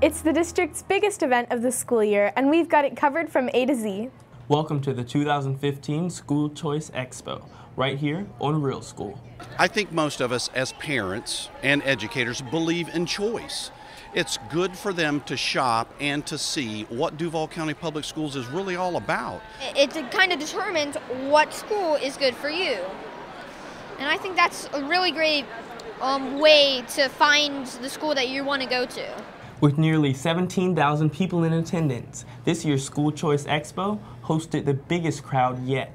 It's the district's biggest event of the school year, and we've got it covered from A to Z. Welcome to the 2015 School Choice Expo, right here on Real School. I think most of us as parents and educators believe in choice. It's good for them to shop and to see what Duval County Public Schools is really all about. It kind of determines what school is good for you. And I think that's a really great way to find the school that you want to go to. With nearly 17,000 people in attendance, this year's School Choice Expo hosted the biggest crowd yet.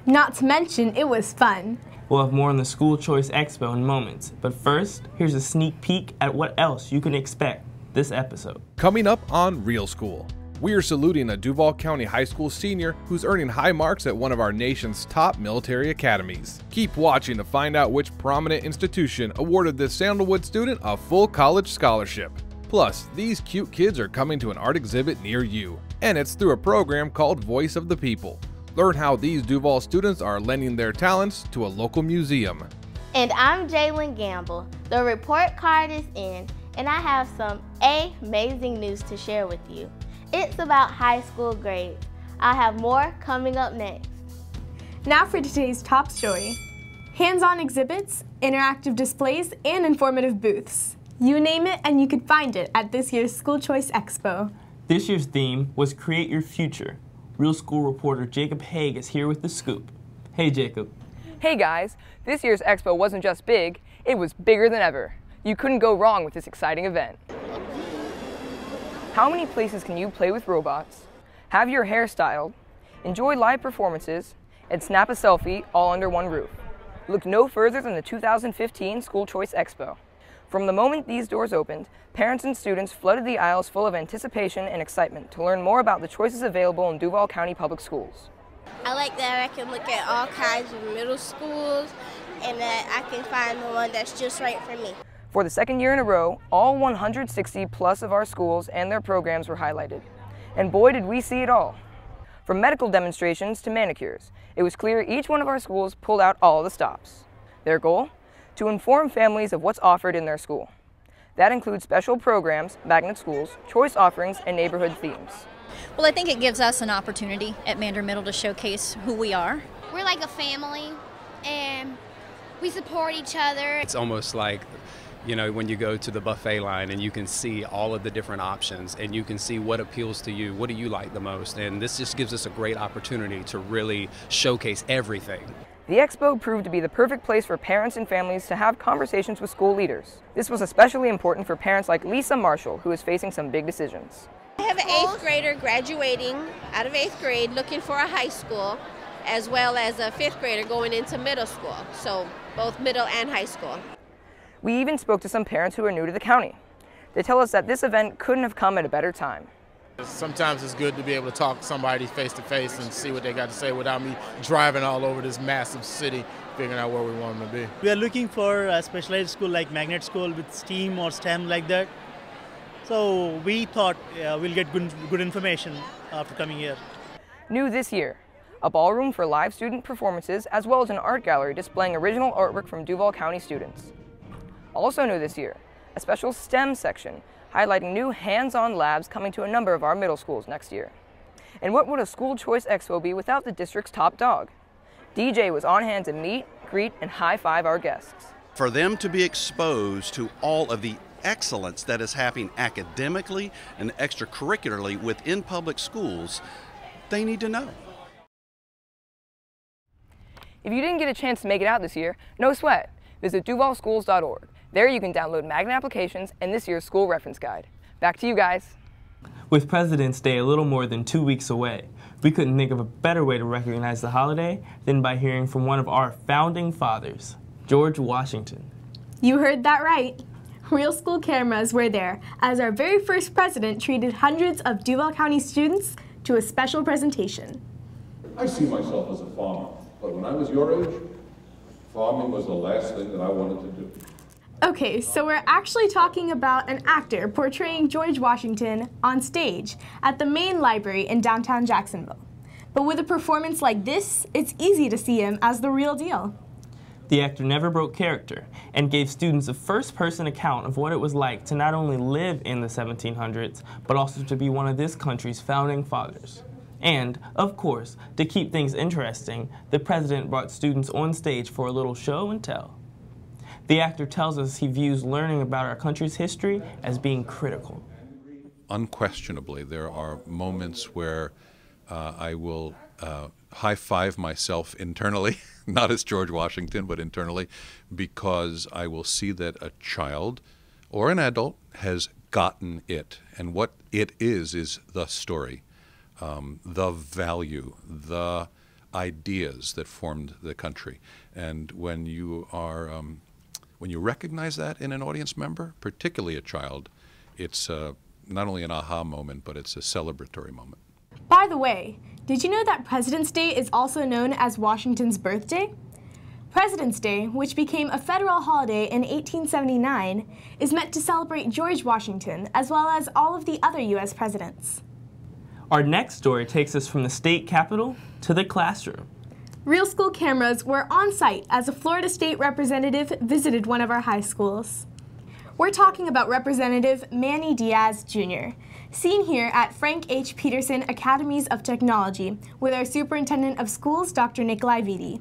Not to mention, it was fun. We'll have more on the School Choice Expo in moments, but first, here's a sneak peek at what else you can expect this episode. Coming up on Real School, we are saluting a Duval County High School senior who's earning high marks at one of our nation's top military academies. Keep watching to find out which prominent institution awarded this Sandalwood student a full college scholarship. Plus, these cute kids are coming to an art exhibit near you, and it's through a program called Voice of the People. Learn how these Duval students are lending their talents to a local museum. And I'm Jalen Gamble. The report card is in, and I have some amazing news to share with you. It's about high school grades. I'll have more coming up next. Now for today's top story. Hands-on exhibits, interactive displays, and informative booths. You name it and you could find it at this year's School Choice Expo. This year's theme was Create Your Future. Real School reporter Jacob Haig is here with the scoop. Hey Jacob. Hey guys, this year's Expo wasn't just big, it was bigger than ever. You couldn't go wrong with this exciting event. How many places can you play with robots, have your hair styled, enjoy live performances, and snap a selfie all under one roof? Look no further than the 2015 School Choice Expo. From the moment these doors opened, parents and students flooded the aisles full of anticipation and excitement to learn more about the choices available in Duval County Public Schools. I like that I can look at all kinds of middle schools and that I can find the one that's just right for me. For the second year in a row, all 160 plus of our schools and their programs were highlighted. And boy did we see it all. From medical demonstrations to manicures, it was clear each one of our schools pulled out all the stops. Their goal? To inform families of what's offered in their school. That includes special programs, magnet schools, choice offerings, and neighborhood themes. Well, I think it gives us an opportunity at Mander Middle to showcase who we are. We're like a family, and we support each other. It's almost like, you know, when you go to the buffet line and you can see all of the different options and you can see what appeals to you, what do you like the most, and this just gives us a great opportunity to really showcase everything. The Expo proved to be the perfect place for parents and families to have conversations with school leaders. This was especially important for parents like Lisa Marshall, who is facing some big decisions. I have an 8th grader graduating out of 8th grade looking for a high school, as well as a 5th grader going into middle school, so both middle and high school. We even spoke to some parents who are new to the county. They tell us that this event couldn't have come at a better time. Sometimes it's good to be able to talk to somebody face to face and see what they got to say without me driving all over this massive city, figuring out where we want them to be. We are looking for a specialized school like magnet school with STEAM or STEM like that. So we thought we'll get good information after coming here. New this year, a ballroom for live student performances as well as an art gallery displaying original artwork from Duval County students. Also new this year, a special STEM section highlighting new hands-on labs coming to a number of our middle schools next year. And what would a School Choice Expo be without the district's top dog? DJ was on hand to meet, greet, and high-five our guests. For them to be exposed to all of the excellence that is happening academically and extracurricularly within public schools, they need to know. If you didn't get a chance to make it out this year, no sweat. Visit duvalschools.org. There you can download magnet applications and this year's school reference guide. Back to you guys. With President's Day a little more than 2 weeks away, we couldn't think of a better way to recognize the holiday than by hearing from one of our founding fathers, George Washington. You heard that right. Real School cameras were there as our very first president treated hundreds of Duval County students to a special presentation. I see myself as a farmer, but when I was your age, farming was the last thing that I wanted to do. Okay, so we're actually talking about an actor portraying George Washington on stage at the main library in downtown Jacksonville. But with a performance like this, it's easy to see him as the real deal. The actor never broke character and gave students a first-person account of what it was like to not only live in the 1700s, but also to be one of this country's founding fathers. And, of course, to keep things interesting, the president brought students on stage for a little show and tell. The actor tells us he views learning about our country's history as being critical. Unquestionably, there are moments where I will high-five myself internally, not as George Washington, but internally, because I will see that a child or an adult has gotten it. And what it is the story, the value, the ideas that formed the country. And when you are, when you recognize that in an audience member, particularly a child, it's not only an aha moment, but it's a celebratory moment. By the way, did you know that President's Day is also known as Washington's birthday? President's Day, which became a federal holiday in 1879, is meant to celebrate George Washington as well as all of the other U.S. presidents. Our next story takes us from the state capitol to the classroom. Real School cameras were on site as a Florida state representative visited one of our high schools. We're talking about Representative Manny Diaz, Jr., seen here at Frank H. Peterson Academies of Technology with our Superintendent of Schools, Dr. Nikolai Vitti.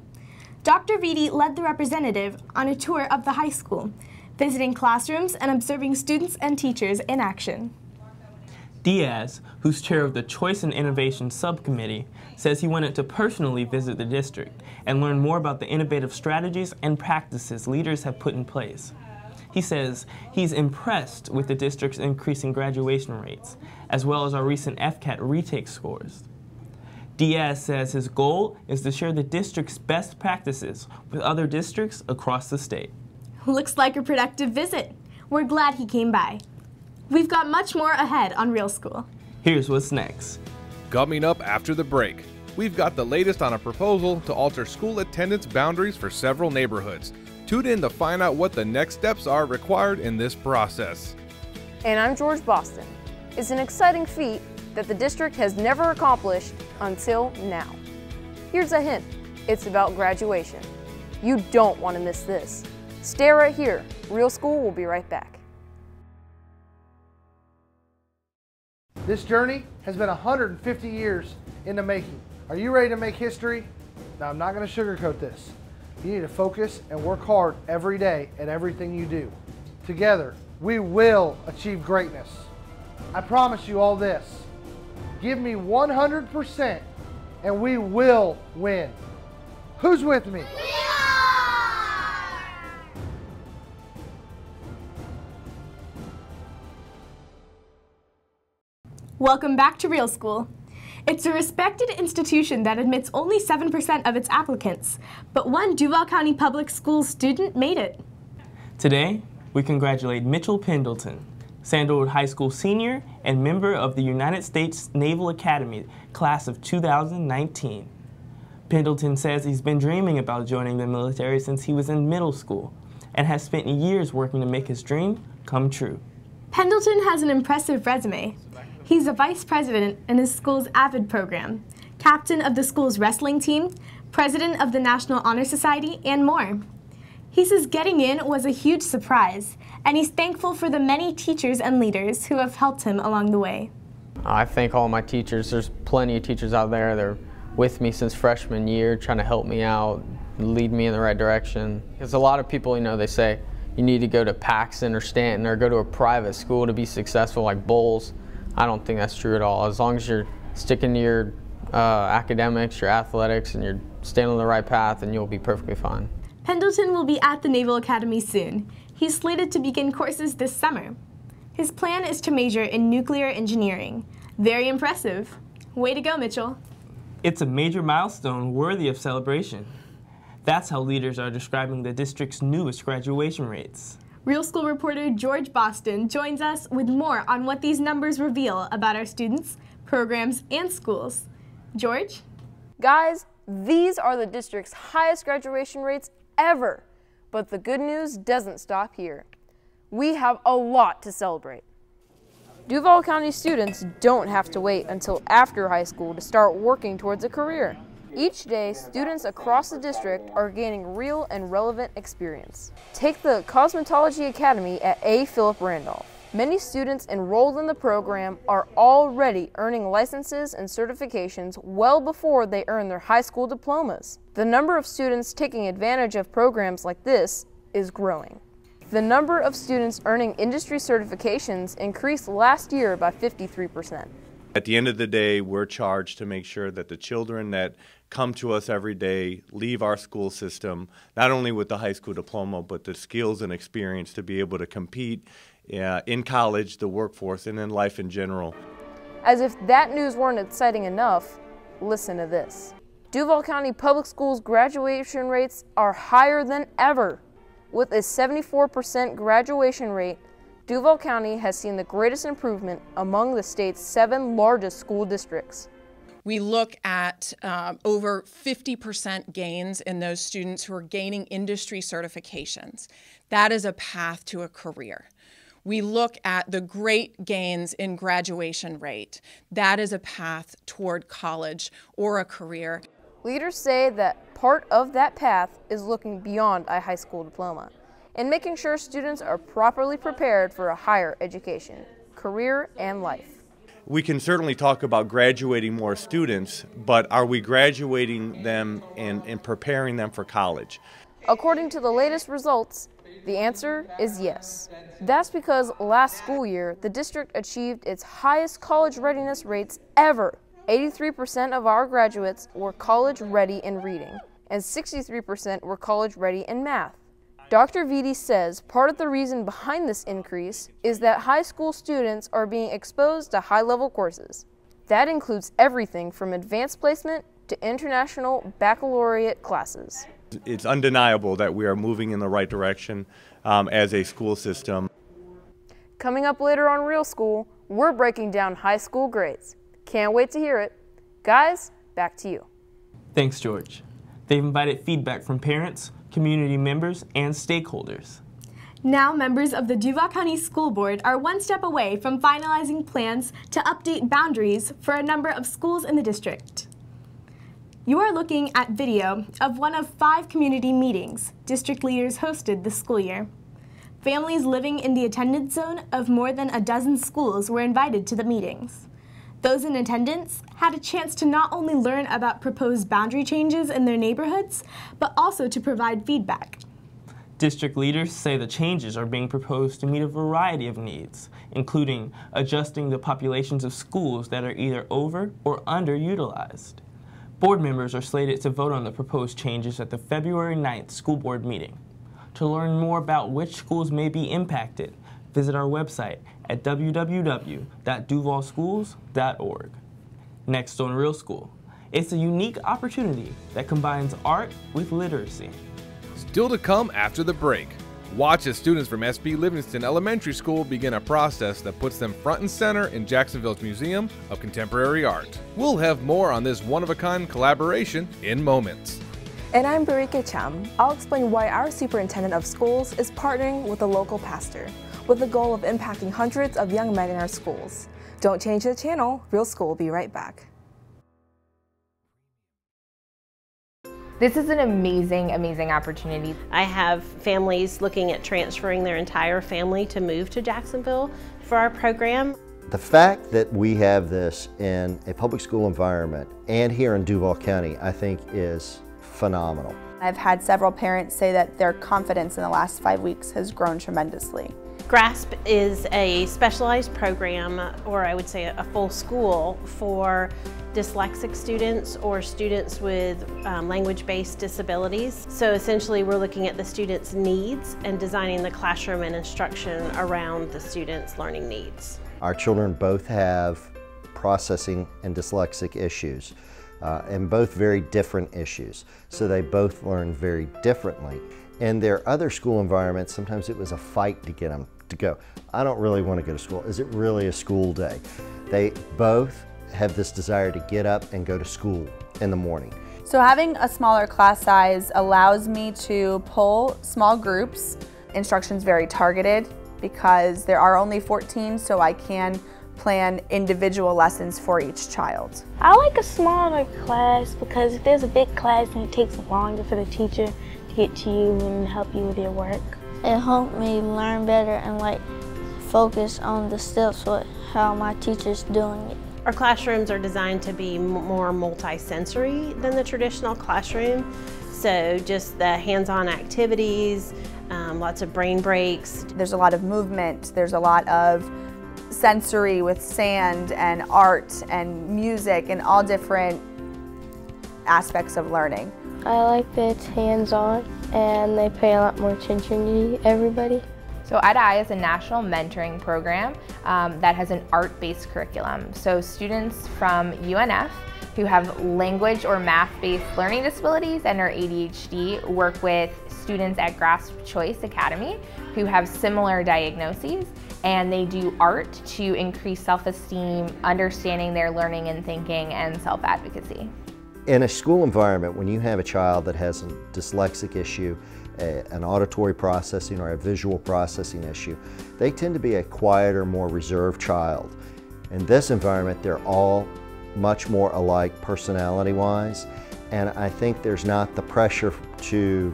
Dr. Vitti led the representative on a tour of the high school, visiting classrooms and observing students and teachers in action. Diaz, who's chair of the Choice and Innovation Subcommittee, says he wanted to personally visit the district and learn more about the innovative strategies and practices leaders have put in place. He says he's impressed with the district's increasing graduation rates, as well as our recent FCAT retake scores. Diaz says his goal is to share the district's best practices with other districts across the state. Looks like a productive visit. We're glad he came by. We've got much more ahead on Real School. Here's what's next. Coming up after the break, we've got the latest on a proposal to alter school attendance boundaries for several neighborhoods. Tune in to find out what the next steps are required in this process. And I'm George Boston. It's an exciting feat that the district has never accomplished until now. Here's a hint. It's about graduation. You don't want to miss this. Stay right here. Real School will be right back. This journey has been 150 years in the making. Are you ready to make history? Now, I'm not going to sugarcoat this. You need to focus and work hard every day at everything you do. Together, we will achieve greatness. I promise you all this. Give me 100% and we will win. Who's with me? Welcome back to Real School. It's a respected institution that admits only 7% of its applicants, but one Duval County Public Schools student made it. Today, we congratulate Mitchell Pendleton, Sandalwood High School senior and member of the United States Naval Academy, class of 2019. Pendleton says he's been dreaming about joining the military since he was in middle school and has spent years working to make his dream come true. Pendleton has an impressive resume. He's a vice president in his school's AVID program, captain of the school's wrestling team, president of the National Honor Society, and more. He says getting in was a huge surprise, and he's thankful for the many teachers and leaders who have helped him along the way. I thank all my teachers. There's plenty of teachers out there that are with me since freshman year, trying to help me out, lead me in the right direction. Because a lot of people, they say you need to go to Paxton or Stanton or go to a private school to be successful like Bowles. I don't think that's true at all. As long as you're sticking to your academics, your athletics, and you're staying on the right path, and you'll be perfectly fine. Pendleton will be at the Naval Academy soon. He's slated to begin courses this summer. His plan is to major in nuclear engineering. Very impressive. Way to go, Mitchell. It's a major milestone worthy of celebration. That's how leaders are describing the district's newest graduation rates. Real School reporter George Boston joins us with more on what these numbers reveal about our students, programs, and schools. George? Guys, these are the district's highest graduation rates ever. But the good news doesn't stop here. We have a lot to celebrate. Duval County students don't have to wait until after high school to start working towards a career. Each day, students across the district are gaining real and relevant experience. Take the Cosmetology Academy at A. Philip Randolph. Many students enrolled in the program are already earning licenses and certifications well before they earn their high school diplomas. The number of students taking advantage of programs like this is growing. The number of students earning industry certifications increased last year by 53%. At the end of the day, we're charged to make sure that the children that come to us every day leave our school system, not only with the high school diploma, but the skills and experience to be able to compete in college, the workforce, and in life in general. As if that news weren't exciting enough, listen to this. Duval County Public Schools graduation rates are higher than ever. With a 74% graduation rate, Duval County has seen the greatest improvement among the state's 7 largest school districts. We look at over 50% gains in those students who are gaining industry certifications. That is a path to a career. We look at the great gains in graduation rate. That is a path toward college or a career. Leaders say that part of that path is looking beyond a high school diploma and making sure students are properly prepared for a higher education, career, and life. We can certainly talk about graduating more students, but are we graduating them and preparing them for college? According to the latest results, the answer is yes. That's because last school year, the district achieved its highest college readiness rates ever. 83% of our graduates were college ready in reading, and 63% were college ready in math. Dr. Vitti says part of the reason behind this increase is that high school students are being exposed to high-level courses. That includes everything from advanced placement to international baccalaureate classes. It's undeniable that we are moving in the right direction as a school system. Coming up later on Real School, we're breaking down high school grades. Can't wait to hear it. Guys, back to you. Thanks, George. They've invited feedback from parents, community members, and stakeholders. Now, members of the Duval County School Board are one step away from finalizing plans to update boundaries for a number of schools in the district. You are looking at video of one of 5 community meetings district leaders hosted this school year. Families living in the attendance zone of more than a dozen schools were invited to the meetings. Those in attendance had a chance to not only learn about proposed boundary changes in their neighborhoods, but also to provide feedback. District leaders say the changes are being proposed to meet a variety of needs, including adjusting the populations of schools that are either over or underutilized. Board members are slated to vote on the proposed changes at the February 9th school board meeting. To learn more about which schools may be impacted, visit our website at www.duvalschools.org. Next on Real School, it's a unique opportunity that combines art with literacy. Still to come after the break. Watch as students from SB Livingston Elementary School begin a process that puts them front and center in Jacksonville's Museum of Contemporary Art. We'll have more on this one-of-a-kind collaboration in moments. And I'm Barika Cham. I'll explain why our superintendent of schools is partnering with a local pastor, with the goal of impacting hundreds of young men in our schools. Don't change the channel. Real School will be right back. This is an amazing, amazing opportunity. I have families looking at transferring their entire family to move to Jacksonville for our program. The fact that we have this in a public school environment and here in Duval County, I think is phenomenal. I've had several parents say that their confidence in the last 5 weeks has grown tremendously. GRASP is a specialized program, or I would say a full school, for dyslexic students or students with language-based disabilities. So essentially we're looking at the students' needs and designing the classroom and instruction around the students' learning needs. Our children both have processing and dyslexic issues, and both very different issues. So they both learn very differently. In their other school environments, sometimes it was a fight to get them to go. I don't really want to go to school. Is it really a school day? They both have this desire to get up and go to school in the morning. So having a smaller class size allows me to pull small groups. Instruction's very targeted because there are only 14, so I can plan individual lessons for each child. I like a smaller class because if there's a big class and it takes longer for the teacher to get to you and help you with your work. It helped me learn better and focus on the steps with how my teacher's doing it. Our classrooms are designed to be more multi-sensory than the traditional classroom. So just the hands-on activities, lots of brain breaks. There's a lot of movement, there's a lot of sensory with sand and art and music and all different aspects of learning. I like that it's hands-on and they pay a lot more attention to everybody. So Eye is a national mentoring program that has an art-based curriculum. So students from UNF who have language or math-based learning disabilities and or ADHD work with students at Grasp Choice Academy who have similar diagnoses, and they do art to increase self-esteem, understanding their learning and thinking, and self-advocacy. In a school environment, when you have a child that has a dyslexic issue, an auditory processing or a visual processing issue, they tend to be a quieter, more reserved child. In this environment, they're all much more alike personality-wise, and I think there's not the pressure to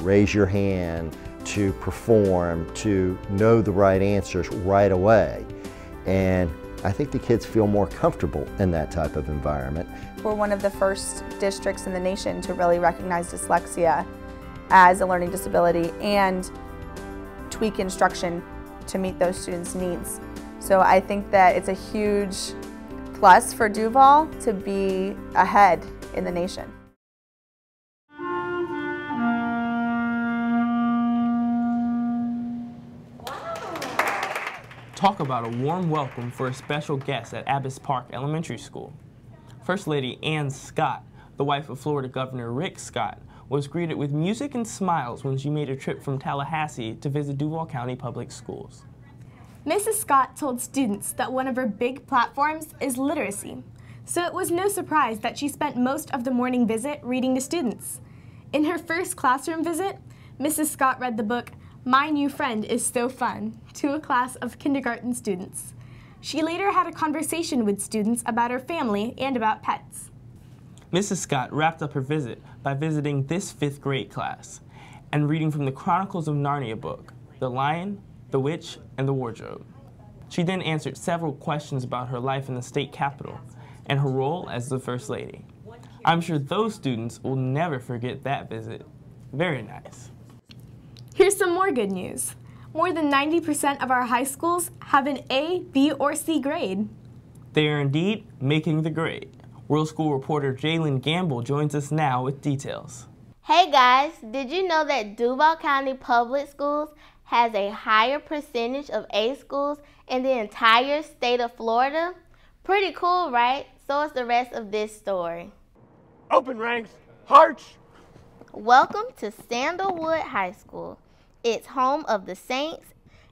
raise your hand, to perform, to know the right answers right away. And I think the kids feel more comfortable in that type of environment. We're one of the first districts in the nation to really recognize dyslexia as a learning disability and tweak instruction to meet those students' needs. So I think that it's a huge plus for Duval to be ahead in the nation. Talk about a warm welcome for a special guest at Abbas Park Elementary School. First Lady Ann Scott, the wife of Florida Governor Rick Scott, was greeted with music and smiles when she made a trip from Tallahassee to visit Duval County Public Schools. Mrs. Scott told students that one of her big platforms is literacy, so it was no surprise that she spent most of the morning visit reading to students. In her first classroom visit, Mrs. Scott read the book My New Friend Is So Fun to a class of kindergarten students. She later had a conversation with students about her family and about pets. Mrs. Scott wrapped up her visit by visiting this 5th grade class and reading from the Chronicles of Narnia book, The Lion, the Witch, and the Wardrobe. She then answered several questions about her life in the state capitol and her role as the First Lady. I'm sure those students will never forget that visit. Very nice. Here's some more good news. More than 90% of our high schools have an A, B, or C grade. They are indeed making the grade. World School reporter Jalen Gamble joins us now with details. Hey guys, did you know that Duval County Public Schools has a higher percentage of A schools in the entire state of Florida? Pretty cool, right? So is the rest of this story. Open ranks, march! Welcome to Sandalwood High School. It's home of the Saints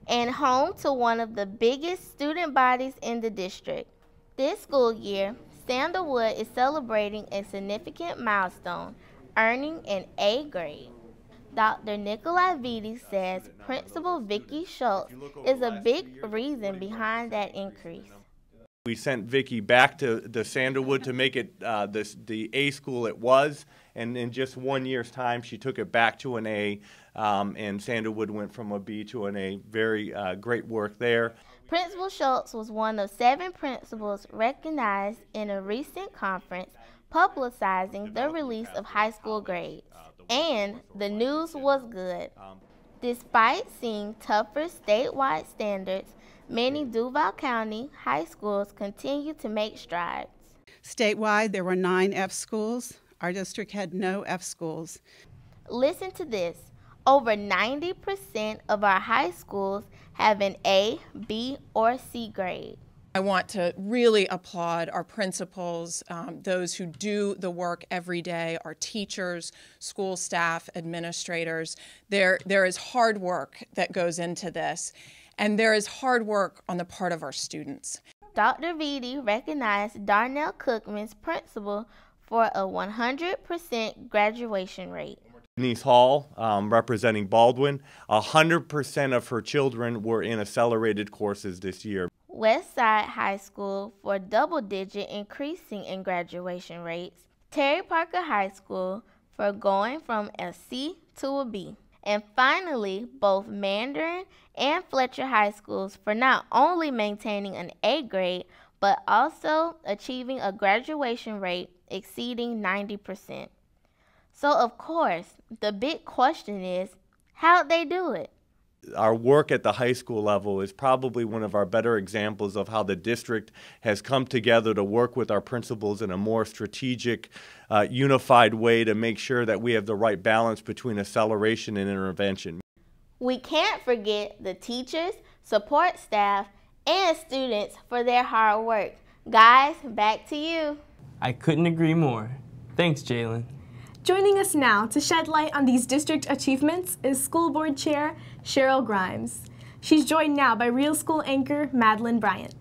and home to one of the biggest student bodies in the district. This school year, Sandalwood is celebrating a significant milestone, earning an A grade. Dr. Nikolai Vitti says Principal Vicki Schultz is a big reason behind that increase. We sent Vicki back to the Sandalwood to make it the A school it was, and in just 1 year's time she took it back to an A, and Sandalwood went from a B to an A. Very great work there. Principal Schultz was one of 7 principals recognized in a recent conference publicizing the release of high school grades. And the news was good. Despite seeing tougher statewide standards, many Duval County high schools continue to make strides. Statewide, there were 9 F schools. Our district had no F schools. Listen to this. Over 90% of our high schools have an A, B, or C grade. I want to really applaud our principals, those who do the work every day, our teachers, school staff, administrators. There is hard work that goes into this, and there is hard work on the part of our students. Dr. Vitti recognized Darnell Cookman's principal for a 100% graduation rate. Denise Hall, representing Baldwin, 100% of her children were in accelerated courses this year. Westside High School for double-digit increasing in graduation rates, Terry Parker High School for going from a C to a B, and finally, both Mandarin and Fletcher High Schools for not only maintaining an A grade, but also achieving a graduation rate exceeding 90%. So of course, the big question is, how'd they do it? Our work at the high school level is probably one of our better examples of how the district has come together to work with our principals in a more strategic, unified way to make sure that we have the right balance between acceleration and intervention. We can't forget the teachers, support staff, and students for their hard work. Guys, back to you. I couldn't agree more. Thanks, Jalen. Joining us now to shed light on these district achievements is School Board Chair Cheryl Grimes. She's joined now by Real School anchor Madeline Bryant.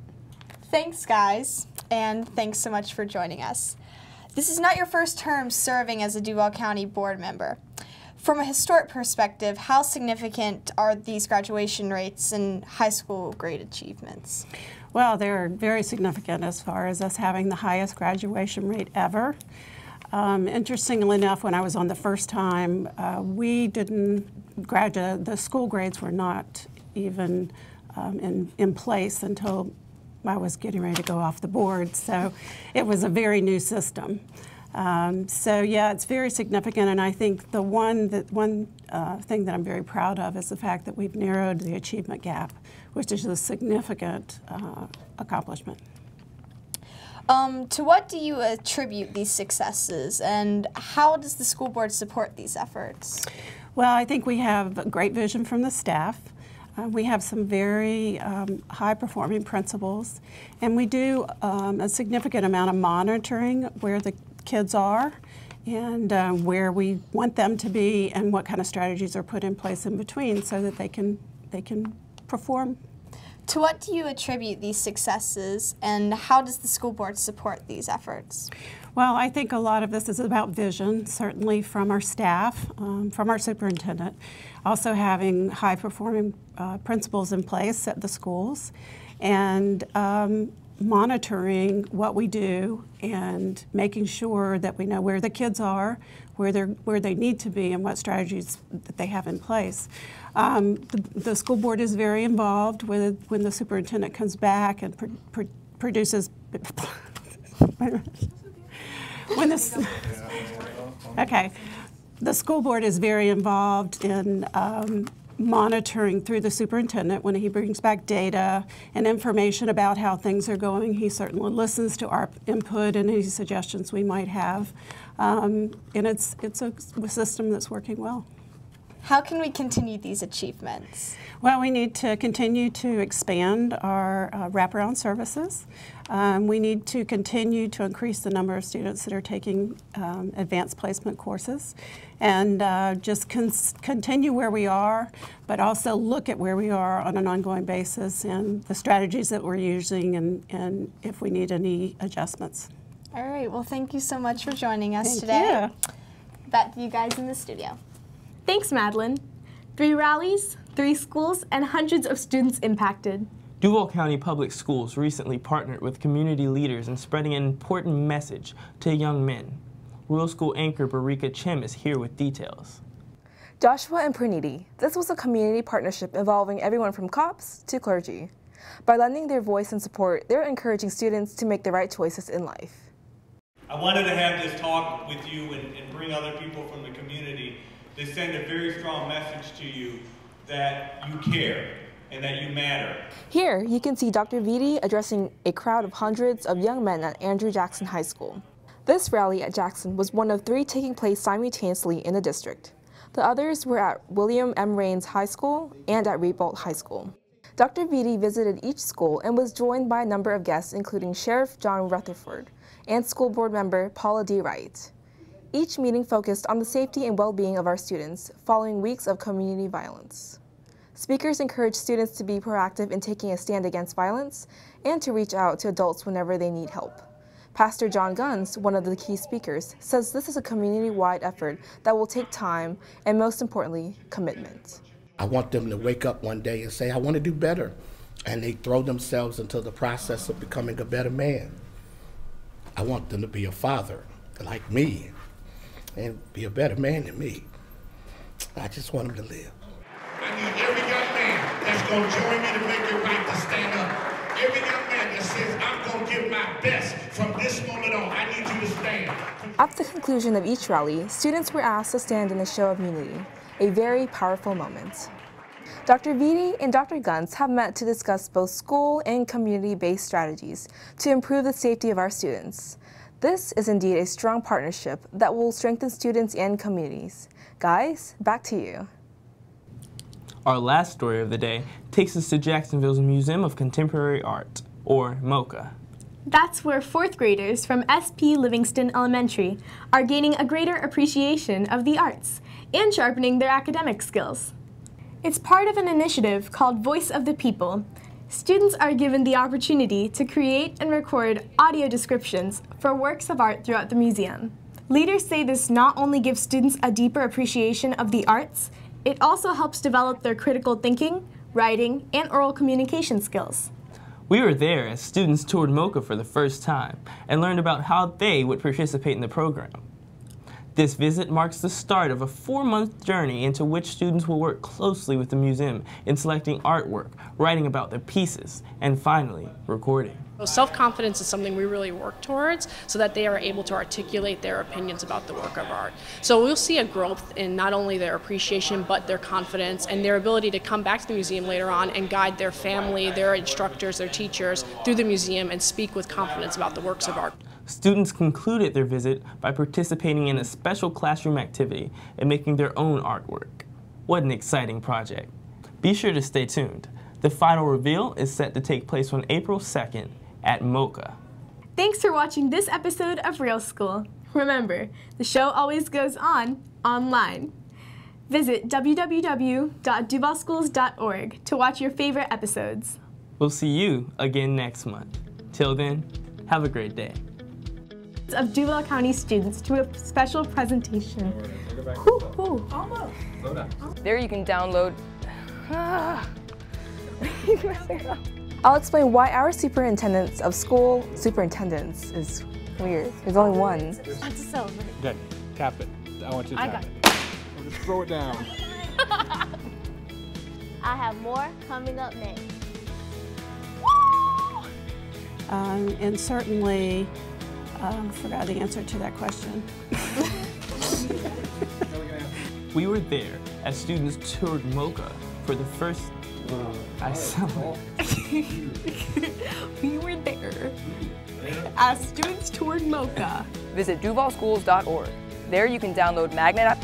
Thanks, guys, and thanks so much for joining us. This is not your first term serving as a Duval County board member. From a historic perspective, how significant are these graduation rates and high school grade achievements? Well, they're very significant as far as us having the highest graduation rate ever. Interestingly enough, when I was on the first time, we didn't graduate, the school grades were not even in place until I was getting ready to go off the board. So it was a very new system. So yeah, it's very significant, and I think the one thing that I'm very proud of is the fact that we've narrowed the achievement gap, which is a significant accomplishment. To what do you attribute these successes, and how does the school board support these efforts? Well, I think we have great vision from the staff. We have some very high-performing principals, and we do a significant amount of monitoring where the kids are and where we want them to be and what kind of strategies are put in place in between so that they can perform. To what do you attribute these successes, and how does the school board support these efforts? Well, I think a lot of this is about vision, certainly from our staff, from our superintendent, also having high-performing principals in place at the schools, and monitoring what we do and making sure that we know where the kids are, where they need to be, and what strategies that they have in place. The school board is very involved with when the superintendent comes back and produces. The school board is very involved in monitoring through the superintendent when he brings back data and information about how things are going. He certainly listens to our input and any suggestions we might have, and it's a system that's working well. How can we continue these achievements? Well, we need to continue to expand our wraparound services. We need to continue to increase the number of students that are taking advanced placement courses, and just continue where we are, but also look at where we are on an ongoing basis and the strategies that we're using and if we need any adjustments. All right, well, thank you so much for joining us today. Thank you. Back to you guys in the studio. Thanks, Madeline. 3 rallies, 3 schools, and hundreds of students impacted. Duval County Public Schools recently partnered with community leaders in spreading an important message to young men. Rural School anchor Barika Chim is here with details. Joshua and Praniti, this was a community partnership involving everyone from cops to clergy. By lending their voice and support, they're encouraging students to make the right choices in life. I wanted to have this talk with you and bring other people from the community to send a very strong message to you that you care and that you matter. Here, you can see Dr. Vitti addressing a crowd of hundreds of young men at Andrew Jackson High School. This rally at Jackson was one of 3 taking place simultaneously in the district. The others were at William M. Raines High School and at Rietbold High School. Dr. Vitti visited each school and was joined by a number of guests, including Sheriff John Rutherford and school board member Paula D. Wright. Each meeting focused on the safety and well-being of our students following weeks of community violence. Speakers encouraged students to be proactive in taking a stand against violence and to reach out to adults whenever they need help. Pastor John Guns, one of the key speakers, says this is a community-wide effort that will take time and, most importantly, commitment. I want them to wake up one day and say, I want to do better. and they throw themselves into the process of becoming a better man. I want them to be a father like me and be a better man than me. I just want them to live. I need every young man that's going to join me to make it right to stand up. Every young man that says, I'm going to give my best from this moment on, I need you to stand. At the conclusion of each rally, students were asked to stand in a show of unity, a very powerful moment. Dr. Vitti and Dr. Guntz have met to discuss both school and community-based strategies to improve the safety of our students. This is indeed a strong partnership that will strengthen students and communities. Guys, back to you. Our last story of the day takes us to Jacksonville's Museum of Contemporary Art, or MoCA. That's where 4th graders from SP Livingston Elementary are gaining a greater appreciation of the arts and sharpening their academic skills. It's part of an initiative called Voice of the People. Students are given the opportunity to create and record audio descriptions for works of art throughout the museum. Leaders say this not only gives students a deeper appreciation of the arts, it also helps develop their critical thinking, writing, and oral communication skills. We were there as students toured MoCA for the first time and learned about how they would participate in the program. This visit marks the start of a 4-month journey into which students will work closely with the museum in selecting artwork, writing about their pieces, and finally, recording. Self-confidence is something we really work towards so that they are able to articulate their opinions about the work of art. So we'll see a growth in not only their appreciation but their confidence and their ability to come back to the museum later on and guide their family, their instructors, their teachers through the museum and speak with confidence about the works of art. Students concluded their visit by participating in a special classroom activity and making their own artwork. What an exciting project. Be sure to stay tuned. The final reveal is set to take place on April 2nd at MoCA. Thanks for watching this episode of Real School. Remember, the show always goes on online. Visit www.duvalschools.org to watch your favorite episodes. We'll see you again next month. Till then, have a great day. Of Duval County students to a special presentation. There you can download. I'll explain why our superintendents of school superintendents is weird. There's only one. That's so weird. Okay, tap it. I want you to tap it. Just throw it down. I have more coming up next. And certainly, forgot the answer to that question. We were there as students toured MoCA for the first We were there as students toured MoCA. Visit duvalschools.org. There you can download magnet.